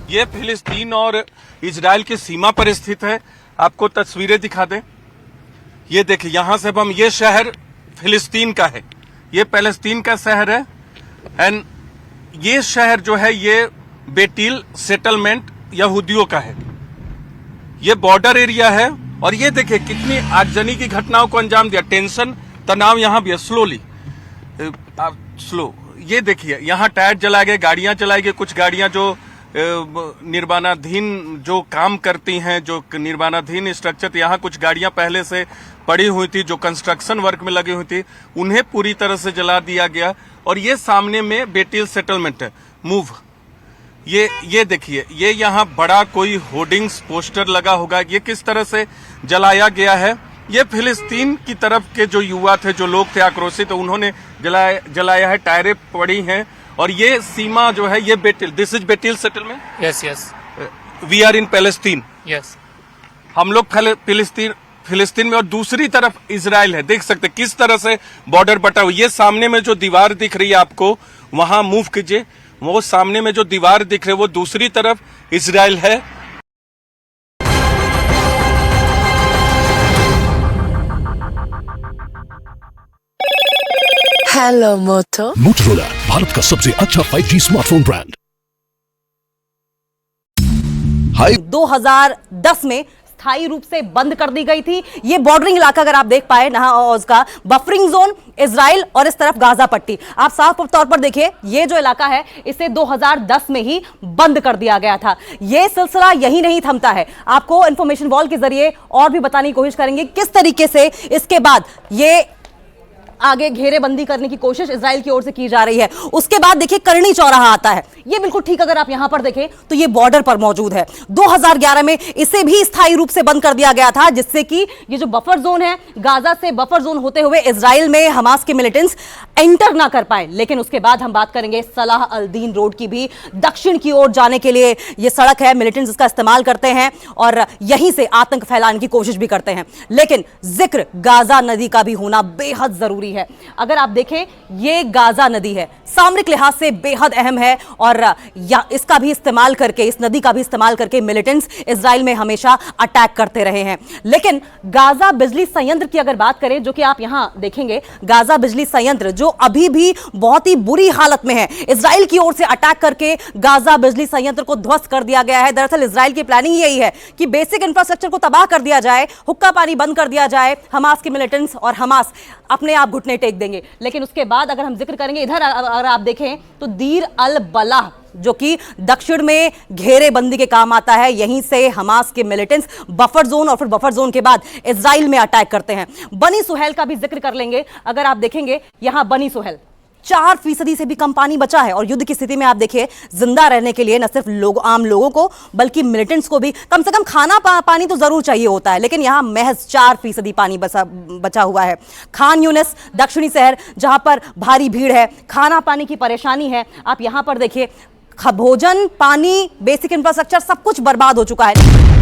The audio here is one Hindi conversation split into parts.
ये फिलिस्तीन और इजराइल की सीमा पर स्थित है। आपको तस्वीरें दिखा दें। ये देखिए, यहां से अब हम, ये शहर फिलिस्तीन का है, ये पैलेस्तीन का शहर है। एंड ये शहर जो है ये बेटिल सेटलमेंट यहूदियों का है। ये बॉर्डर एरिया है। और ये देखिए कितनी आगजनी की घटनाओं को अंजाम दिया। टेंशन, तनाव यहां भी है। स्लो। ये देखिए यहां टायर जलाए गए, गाड़ियां जलाई गई। कुछ गाड़ियां जो निर्माणाधीन जो काम करती हैं, जो निर्माणाधीन स्ट्रक्चर, यहाँ कुछ गाड़ियां पहले से पड़ी हुई थी जो कंस्ट्रक्शन वर्क में लगी हुई थी, उन्हें पूरी तरह से जला दिया गया। और ये सामने में बेटिल सेटलमेंट है, मूव। ये देखिए, ये यहाँ बड़ा कोई होर्डिंग्स पोस्टर लगा होगा। ये किस तरह से जलाया गया है। ये फिलिस्तीन की तरफ के जो युवा थे, जो लोग थे आक्रोशित, उन्होंने जलाया है। टायरें पड़ी हैं। और ये सीमा जो है ये battle, this is battle settlement. Yes we are in Palestine. Yes, हम लोग फिलिस्तीन में, और दूसरी तरफ इजराइल है। देख सकते किस तरह से बॉर्डर बटा हुआ। ये सामने में जो दीवार दिख रही है आपको, वहां मूव कीजिए। वो सामने में जो दीवार दिख रही है वो दूसरी तरफ इजराइल है। हेलो मोटो। मोटोरोला, भारत का सबसे अच्छा 5G स्मार्टफोन ब्रांड। 2010 में स्थायी रूप से बंद कर दी गई थी। ये बॉर्डरिंग इलाका अगर आप देख पाए, नहा ओज का बफरिंग जोन, इजराइल और इस तरफ गाजा पट्टी। आप साफ तौर पर देखिए, ये जो इलाका है इसे 2010 में ही बंद कर दिया गया था। ये सिलसिला यही नहीं थमता है। आपको इंफॉर्मेशन वॉल के जरिए और भी बताने की कोशिश करेंगे किस तरीके से इसके बाद ये आगे घेरेबंदी करने की कोशिश इजराइल की ओर से की जा रही है। उसके बाद देखिए करनी चौराहा आता है। ये बिल्कुल ठीक, अगर आप यहां पर देखें तो ये बॉर्डर पर मौजूद है। 2011 में इसे भी स्थायी रूप से बंद कर दिया गया था, जिससे कि ये जो बफर जोन है, गाजा से बफर जोन होते हुए इजराइल में हमास के मिलिटेंट्स एंटर ना कर पाए। लेकिन उसके बाद हम बात करेंगे सलाह अल दीन रोड की भी। दक्षिण की ओर जाने के लिए यह सड़क है, मिलिटेंट्स इसका इस्तेमाल करते हैं और यहीं से आतंक फैलाने की कोशिश भी करते हैं। लेकिन जिक्र गाजा नदी का भी होना बेहद जरूरी है। अगर आप देखें, ये गाजा नदी है, सामरिक लिहाज से बेहद अहम है और इसका भी इस्तेमाल करके, इस नदी का भी इस्तेमाल करके मिलिटेंट्स इजराइल में हमेशा अटैक करते रहे हैं। लेकिन गाजा बिजली संयंत्र की अगर बात करें, जो कि आप यहां देखेंगे, गाजा बिजली संयंत्र जो अभी भी बहुत ही बुरी हालत में है, इजराइल की ओर से अटैक करके गाजा बिजली संयंत्र को ध्वस्त कर दिया गया है। दरअसल इजराइल की प्लानिंग यही है कि बेसिक इंफ्रास्ट्रक्चर को तबाह कर दिया जाए, हुक्का पानी बंद कर दिया जाए, हमास के मिलिटेंट्स और हमास अपने आप घुटने टेक देंगे। लेकिन उसके बाद अगर हम जिक्र करेंगे, इधर अगर आप देखें तो दीर अल बलाह, जो कि दक्षिण में घेरेबंदी के काम आता है, यहीं से हमास के मिलिटेंट्स बफर जोन और फिर बफर जोन के बाद इजराइल में अटैक करते हैं। बनी सुहेल का भी जिक्र कर लेंगे। अगर आप देखेंगे यहां बनी सुहेल 4% से भी कम पानी बचा है। और युद्ध की स्थिति में आप देखिए, जिंदा रहने के लिए न सिर्फ आम लोगों को बल्कि मिलिटेंट्स को भी कम से कम खाना पानी तो जरूर चाहिए होता है। लेकिन यहां महज 4% पानी बचा हुआ है। खान यूनिस, दक्षिणी शहर जहां पर भारी भीड़ है, खाना पानी की परेशानी है। आप यहां पर देखिए, भोजन, पानी, बेसिक इंफ्रास्ट्रक्चर सब कुछ बर्बाद हो चुका है।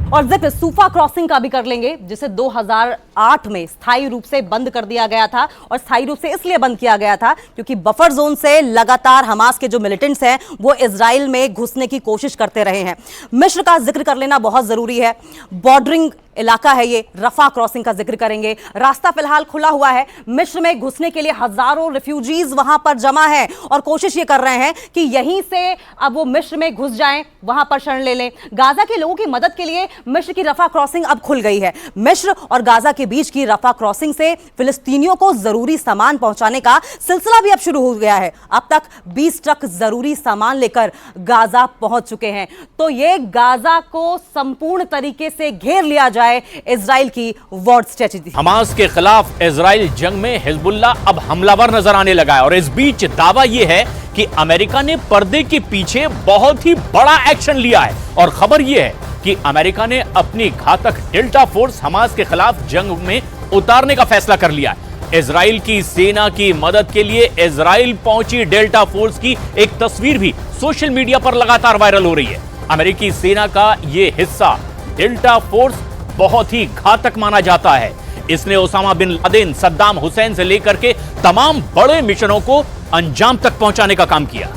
और जिक्र सूफा क्रॉसिंग का भी कर लेंगे, जिसे 2008 में स्थायी रूप से बंद कर दिया गया था। और स्थायी रूप से इसलिए बंद किया गया था क्योंकि बफर जोन से लगातार हमास के जो मिलिटेंट्स हैं वो इजराइल में घुसने की कोशिश करते रहे हैं। मिस्र का जिक्र कर लेना बहुत जरूरी है। बॉर्डरिंग इलाका है ये। रफा क्रॉसिंग का जिक्र करेंगे। रास्ता फिलहाल खुला हुआ है। मिस्र में घुसने के लिए हजारों रिफ्यूजीज वहां पर जमा हैं और कोशिश ये कर रहे हैं कि यहीं से अब वो मिस्र में घुस जाएं, वहां पर शरण ले लें। गाजा के लोगों की मदद के लिए मिस्र की रफा क्रॉसिंग अब खुल गई है। मिस्र और गाजा के बीच की रफा क्रॉसिंग से फिलिस्तीनियों को जरूरी सामान पहुंचाने का सिलसिला भी अब शुरू हो गया है। अब तक 20 ट्रक जरूरी सामान लेकर गाजा पहुंच चुके हैं। तो ये गाजा को संपूर्ण तरीके से घेर लिया जाए, इजराइल की वॉर स्ट्रेटजी। हमास के खिलाफ इजराइल जंग में हिजबुल्लाह अब हमलावर नजर आने लगा है। और इस बीच दावा यह है कि अमेरिका ने पर्दे के पीछे बहुत ही बड़ा एक्शन लिया है। और खबर यह है कि अमेरिका ने अपनी घातक डेल्टा फोर्स हमास के खिलाफ जंग में उतारने का फैसला कर लिया है। इजराइल की सेना की मदद के लिए इजराइल पहुंची डेल्टा फोर्स की एक तस्वीर भी सोशल मीडिया पर लगातार वायरल हो रही है। अमेरिकी सेना का यह हिस्सा डेल्टा फोर्स बहुत ही घातक माना जाता है। इसने Osama bin Laden, Saddam Hussein से लेकर के तमाम बड़े मिशनों को अंजाम तक पहुंचाने का काम किया।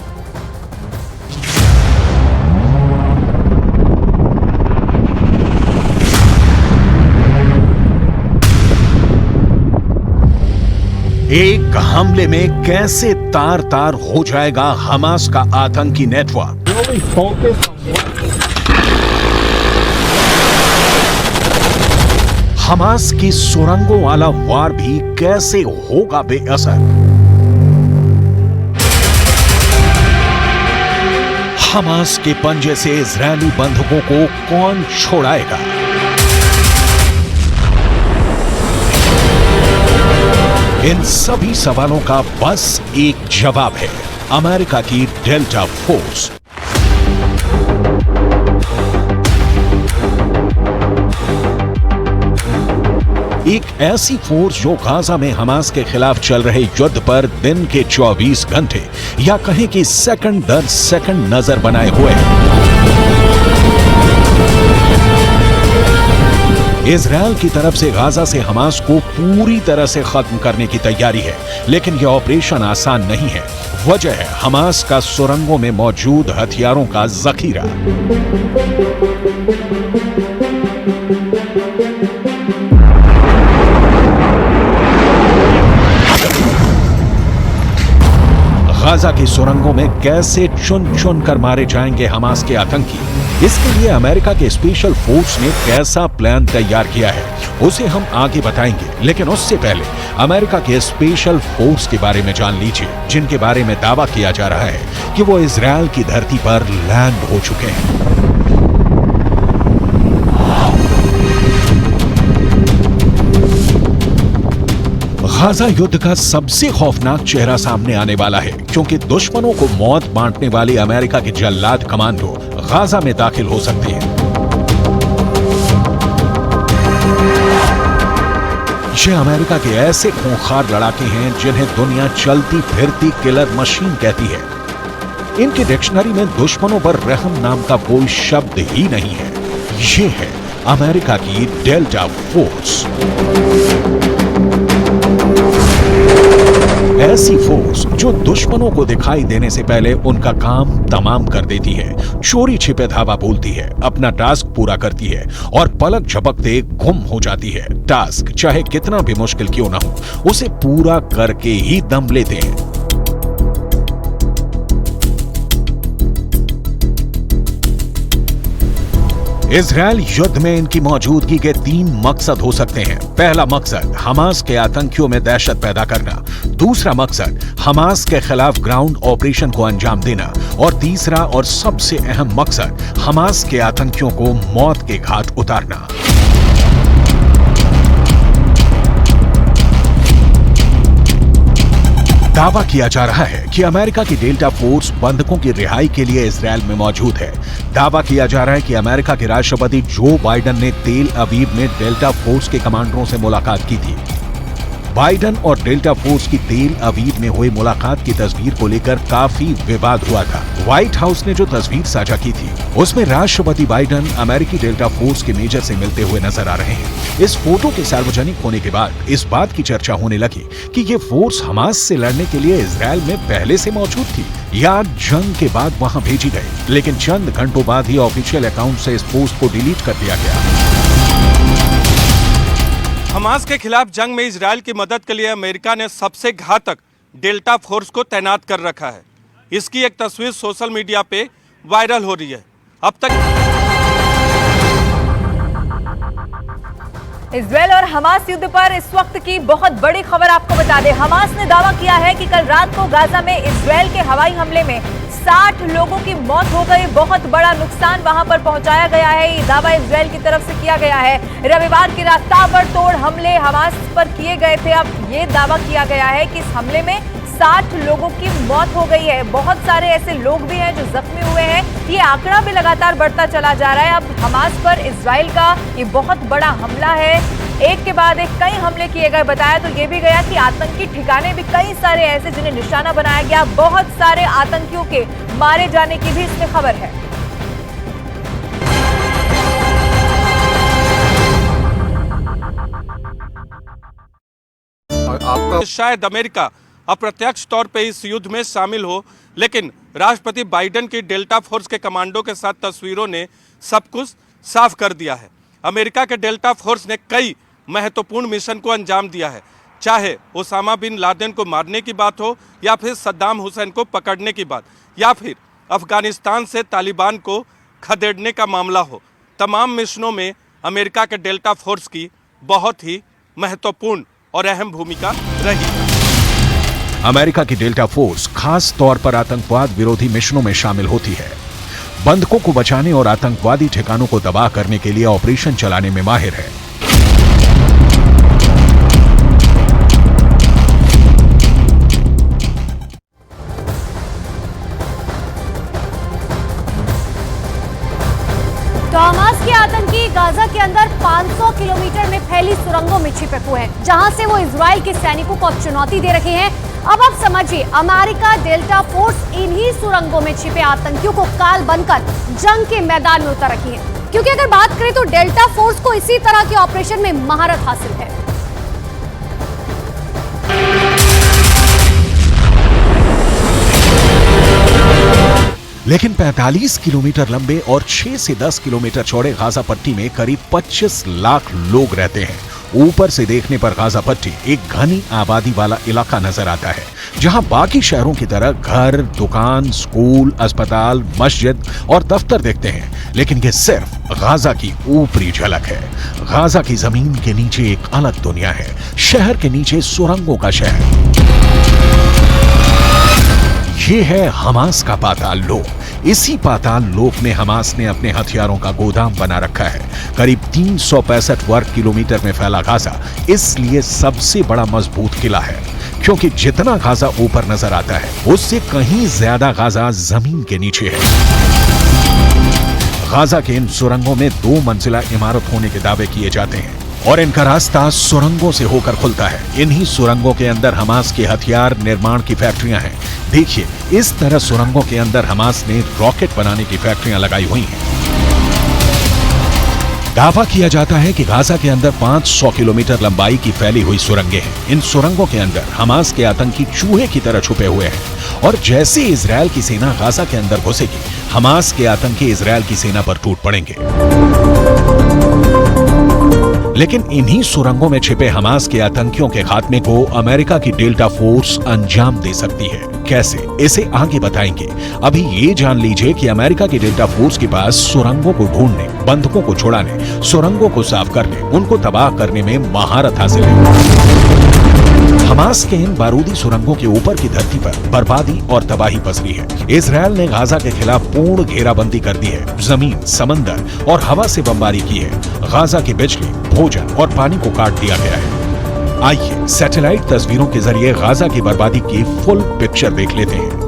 एक हमले में कैसे तार तार हो जाएगा हमास का आतंकी नेटवर्क। हमास की सुरंगों वाला वार भी कैसे होगा बेअसर। हमास के पंजे से इजरायली बंधकों को कौन छोड़ाएगा? इन सभी सवालों का बस एक जवाब है, अमेरिका की डेल्टा फोर्स। एक ऐसी फोर्स जो गाजा में हमास के खिलाफ चल रहे युद्ध पर दिन के 24 घंटे या कहें कि सेकंड दर सेकंड नजर बनाए हुए है। इजरायल की तरफ से गाजा से हमास को पूरी तरह से खत्म करने की तैयारी है, लेकिन यह ऑपरेशन आसान नहीं है। वजह है हमास का सुरंगों में मौजूद हथियारों का जखीरा। गाजा की सुरंगों में कैसे चुन चुन कर मारे जाएंगे हमास के आतंकी, इसके लिए अमेरिका के स्पेशल फोर्स ने कैसा प्लान तैयार किया है उसे हम आगे बताएंगे। लेकिन उससे पहले अमेरिका के स्पेशल फोर्स के बारे में जान लीजिए, जिनके बारे में दावा किया जा रहा है कि वो इजरायल की धरती पर लैंड हो चुके हैं। गाजा युद्ध का सबसे खौफनाक चेहरा सामने आने वाला है, क्योंकि दुश्मनों को मौत बांटने वाली अमेरिका के जल्लाद कमांडो गाजा में दाखिल हो सकते हैं। ये अमेरिका के ऐसे खूंखार लड़ाके हैं जिन्हें दुनिया चलती फिरती किलर मशीन कहती है। इनकी डिक्शनरी में दुश्मनों पर रहम नाम का कोई शब्द ही नहीं है। ये है अमेरिका की डेल्टा फोर्स। ऐसी फोर्स जो दुश्मनों को दिखाई देने से पहले उनका काम तमाम कर देती है, चोरी छिपे धावा बोलती है, अपना टास्क पूरा करती है और पलक झपकते गुम हो जाती है। टास्क चाहे कितना भी मुश्किल क्यों ना हो, उसे पूरा करके ही दम लेते हैं। इजरायल युद्ध में इनकी मौजूदगी के 3 मकसद हो सकते हैं। पहला मकसद हमास के आतंकियों में दहशत पैदा करना, दूसरा मकसद हमास के खिलाफ ग्राउंड ऑपरेशन को अंजाम देना और तीसरा और सबसे अहम मकसद हमास के आतंकियों को मौत के घाट उतारना। दावा किया जा रहा है कि अमेरिका की डेल्टा फोर्स बंधकों की रिहाई के लिए इजरायल में मौजूद है। दावा किया जा रहा है कि अमेरिका के राष्ट्रपति जो बाइडेन ने तेल अवीव में डेल्टा फोर्स के कमांडरों से मुलाकात की थी। बाइडेन और डेल्टा फोर्स की तेल अवीव में हुई मुलाकात की तस्वीर को लेकर काफी विवाद हुआ था। व्हाइट हाउस ने जो तस्वीर साझा की थी उसमें राष्ट्रपति बाइडेन अमेरिकी डेल्टा फोर्स के मेजर से मिलते हुए नजर आ रहे हैं। इस फोटो के सार्वजनिक होने के बाद इस बात की चर्चा होने लगी कि ये फोर्स हमास से लड़ने के लिए इजरायल में पहले से मौजूद थी या जंग के बाद वहां भेजी गई। लेकिन चंद घंटों बाद ही ऑफिशियल अकाउंट से इस पोस्ट को डिलीट कर दिया गया। हमास के खिलाफ जंग में इजरायल की मदद के लिए अमेरिका ने सबसे घातक डेल्टा फोर्स को तैनात कर रखा है। इसकी एक तस्वीर सोशल मीडिया पे वायरल हो रही है। अब तक इजरायल और हमास युद्ध पर इस वक्त की बहुत बड़ी खबर आपको बता दें। हमास ने दावा किया है कि कल रात को गाजा में इजरायल के हवाई हमले में 60 लोगों की मौत हो गई। बहुत बड़ा नुकसान वहां पर पहुंचाया गया है। ये दावा इजरायल की तरफ से किया गया है। रविवार की रात ताबड़तोड़ हमले हमास पर किए गए थे। अब ये दावा किया गया है कि इस हमले में 60 लोगों की मौत हो गई है। बहुत सारे ऐसे लोग भी हैं जो जख्मी हुए हैं। ये आंकड़ा भी लगातार बढ़ता चला जा रहा है। अब हमास पर इजरायल का ये बहुत बड़ा हमला है। एक के बाद एक कई हमले किए गए। बताया तो ये भी गया कि आतंकी ठिकाने भी कई सारे ऐसे जिन्हें निशाना बनाया गया। बहुत सारे आतंकियों के मारे जाने की भी इसमें खबर है। शायद अमेरिका अप्रत्यक्ष तौर पे इस युद्ध में शामिल हो, लेकिन राष्ट्रपति बाइडेन की डेल्टा फोर्स के कमांडो के साथ तस्वीरों ने सब कुछ साफ कर दिया है। अमेरिका के डेल्टा फोर्स ने कई महत्वपूर्ण मिशन को अंजाम दिया है। चाहे ओसामा बिन लादेन को मारने की बात हो, या फिर सद्दाम हुसैन को पकड़ने की बात, या फिर अफगानिस्तान से तालिबान को खदेड़ने का मामला हो, तमाम मिशनों में अमेरिका के डेल्टा फोर्स की बहुत ही महत्वपूर्ण और अहम भूमिका रही है। अमेरिका की डेल्टा फोर्स खास तौर पर आतंकवाद विरोधी मिशनों में शामिल होती है। बंधकों को बचाने और आतंकवादी ठिकानों को तबाह करने के लिए ऑपरेशन चलाने में माहिर है। तो हमास के आतंकी गाजा के अंदर 500 किलोमीटर में फैली सुरंगों में छिपे हुए हैं, जहां से वो इजराइल के सैनिकों को अब चुनौती दे रहे हैं। अब आप समझिए, अमेरिका डेल्टा फोर्स इन्हीं सुरंगों में छिपे आतंकियों को काल बनकर जंग के मैदान में उतर रही है। क्योंकि अगर बात करें तो डेल्टा फोर्स को इसी तरह के ऑपरेशन में महारत हासिल है। लेकिन 45 किलोमीटर लंबे और 6 से 10 किलोमीटर चौड़े गाजा पट्टी में करीब 25 लाख लोग रहते हैं। ऊपर से देखने पर गाजा पट्टी एक घनी आबादी वाला इलाका नजर आता है, जहां बाकी शहरों की तरह घर, दुकान, स्कूल, अस्पताल, मस्जिद और दफ्तर दिखते हैं। लेकिन ये सिर्फ गाजा की ऊपरी झलक है। गाजा की जमीन के नीचे एक अलग दुनिया है, शहर के नीचे सुरंगों का शहर। ये है हमास का पाताल लोक। इसी पाताल लोक में हमास ने अपने हथियारों का गोदाम बना रखा है। करीब 365 वर्ग किलोमीटर में फैला गाजा इसलिए सबसे बड़ा मजबूत किला है, क्योंकि जितना गाजा ऊपर नजर आता है उससे कहीं ज्यादा गाजा जमीन के नीचे है। गाजा के इन सुरंगों में 2 मंजिला इमारत होने के दावे किए जाते हैं और इनका रास्ता सुरंगों से होकर खुलता है। इन्हीं सुरंगों के अंदर हमास के हथियार निर्माण की फैक्ट्रियां हैं। देखिए, इस तरह सुरंगों के अंदर हमास ने रॉकेट बनाने की फैक्ट्रियां लगाई हुई हैं। दावा किया जाता है कि गाजा के अंदर 500 किलोमीटर लंबाई की फैली हुई सुरंगें हैं। इन सुरंगों के अंदर हमास के आतंकी चूहे की तरह छुपे हुए हैं और जैसे इजरायल की सेना गाजा के अंदर घुसेगी, हमास के आतंकी इजरायल की सेना पर टूट पड़ेंगे। लेकिन इन्हीं सुरंगों में छिपे हमास के आतंकियों के खात्मे को अमेरिका की डेल्टा फोर्स अंजाम दे सकती है। कैसे, इसे आगे बताएंगे। अभी ये जान लीजिए कि अमेरिका की डेल्टा फोर्स के पास सुरंगों को ढूंढने, बंधकों को छुड़ाने, सुरंगों को साफ करने, उनको तबाह करने में महारत हासिल है। हमास के इन बारूदी सुरंगों के ऊपर की धरती पर बर्बादी और तबाही पसरी है। इजरायल ने गाजा के खिलाफ पूर्ण घेराबंदी कर दी है। जमीन, समंदर और हवा से बमबारी की है। गाजा की बिजली, भोजन और पानी को काट दिया गया है। आइए सैटेलाइट तस्वीरों के जरिए गाजा की बर्बादी की फुल पिक्चर देख लेते हैं।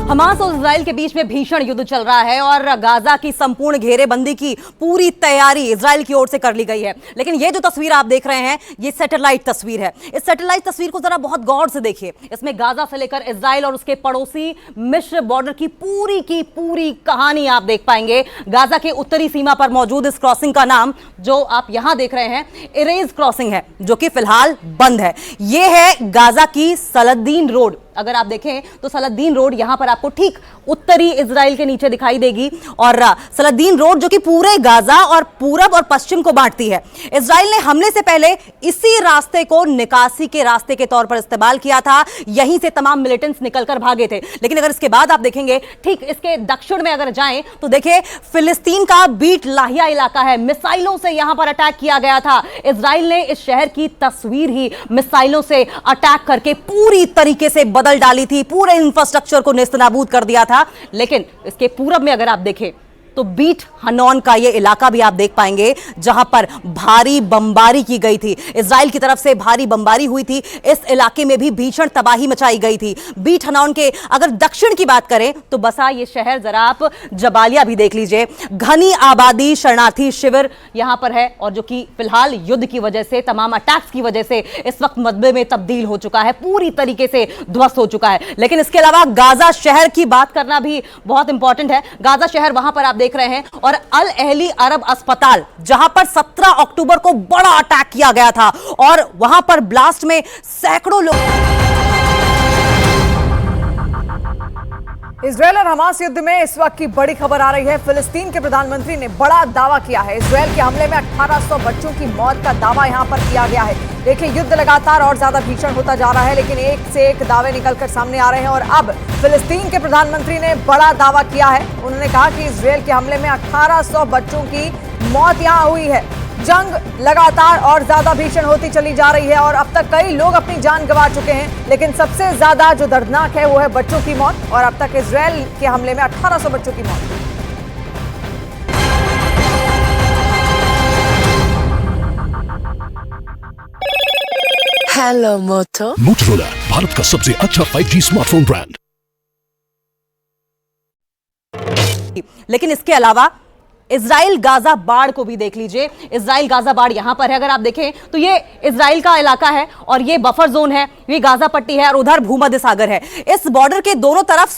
हमास और इजराइल के बीच में भीषण युद्ध चल रहा है और गाजा की संपूर्ण घेरेबंदी की पूरी तैयारी इजराइल की ओर से कर ली गई है। लेकिन ये जो तस्वीर आप देख रहे हैं, ये सैटेलाइट तस्वीर है। इस सैटेलाइट तस्वीर को जरा बहुत गौर से देखिए। इसमें गाजा से लेकर इजराइल और उसके पड़ोसी मिस्र बॉर्डर की पूरी कहानी आप देख पाएंगे। गाजा के उत्तरी सीमा पर मौजूद इस क्रॉसिंग का नाम, जो आप यहां देख रहे हैं, इरेज क्रॉसिंग है, जो कि फिलहाल बंद है। यह है गाजा की सलादीन रोड। अगर आप देखें तो सलादीन रोड यहां पर आपको ठीक उत्तरी इजराइल के नीचे दिखाई देगी और सलादीन रोड जो कि पूरे गाजा और पूरब और पश्चिम को बांटती है। इजराइल ने हमले से पहले इसी रास्ते को निकासी के रास्ते के तौर पर इस्तेमाल किया था। यहीं से तमाम मिलिटेंट्स निकलकर भागे थे। लेकिन अगर इसके बाद आप देखेंगे, ठीक इसके दक्षिण में अगर जाएं तो देखिए, फिलिस्तीन का बीट लाहिया इलाका है। मिसाइलों से यहां पर अटैक किया गया था। इजराइल ने इस शहर की तस्वीर ही मिसाइलों से अटैक करके पूरी तरीके से बदल डाली थी, पूरे इंफ्रास्ट्रक्चर को नेस्तनाबूद कर दिया था। लेकिन इसके पूरब में अगर आप देखें तो बीट हनौन का ये इलाका भी आप देख पाएंगे, जहां पर भारी बमबारी की गई थी। इजराइल की तरफ से भारी बमबारी हुई थी। इस इलाके में भी भीषण तबाही मचाई गई थी। बीट हनौन के अगर दक्षिण की बात करें तो बसा ये शहर, जरा आप जबालिया भी देख लीजिए। घनी आबादी, शरणार्थी शिविर यहां पर है और जो कि फिलहाल युद्ध की वजह से, तमाम अटैक्स की वजह से इस वक्त मलबे में तब्दील हो चुका है, पूरी तरीके से ध्वस्त हो चुका है। लेकिन इसके अलावा गाजा शहर की बात करना भी बहुत इंपॉर्टेंट है। गाजा शहर वहां पर आप देख रहे हैं और अल अहली अरब अस्पताल, जहां पर 17 अक्टूबर को बड़ा अटैक किया गया था और वहां पर ब्लास्ट में सैकड़ों लोग। इजरायल और हमास युद्ध में इस वक्त की बड़ी खबर आ रही है। फिलिस्तीन के प्रधानमंत्री ने बड़ा दावा किया है। इजरायल के हमले में 1800 बच्चों की मौत का दावा यहां पर किया गया है। देखिए, युद्ध लगातार और ज्यादा भीषण होता जा रहा है, लेकिन एक से एक दावे निकलकर सामने आ रहे हैं। और अब फिलिस्तीन के प्रधानमंत्री ने बड़ा दावा किया है। उन्होंने कहा कि इजरायल के हमले में 1800 बच्चों की मौत यहां हुई है। जंग लगातार और ज्यादा भीषण होती चली जा रही है और अब तक कई लोग अपनी जान गंवा चुके हैं, लेकिन सबसे ज्यादा जो दर्दनाक है वो है बच्चों की मौत। और अब तक इजरायल के हमले में 1800 बच्चों की मौत। हेलो मोटो। मोटोरोला, भारत का सबसे अच्छा 5G स्मार्टफोन ब्रांड। लेकिन इसके अलावा इजराइल गाजा बाढ़ को भी देख लीजिए। इजराइल गाजा बाढ़ यहां पर है, अगर आप देखें तो ये इजराइल का इलाका है और ये बफर जोन है, ये गाजा पट्टी है और उधर भूमध्य सागर है। इस बॉर्डर के दोनों तरफ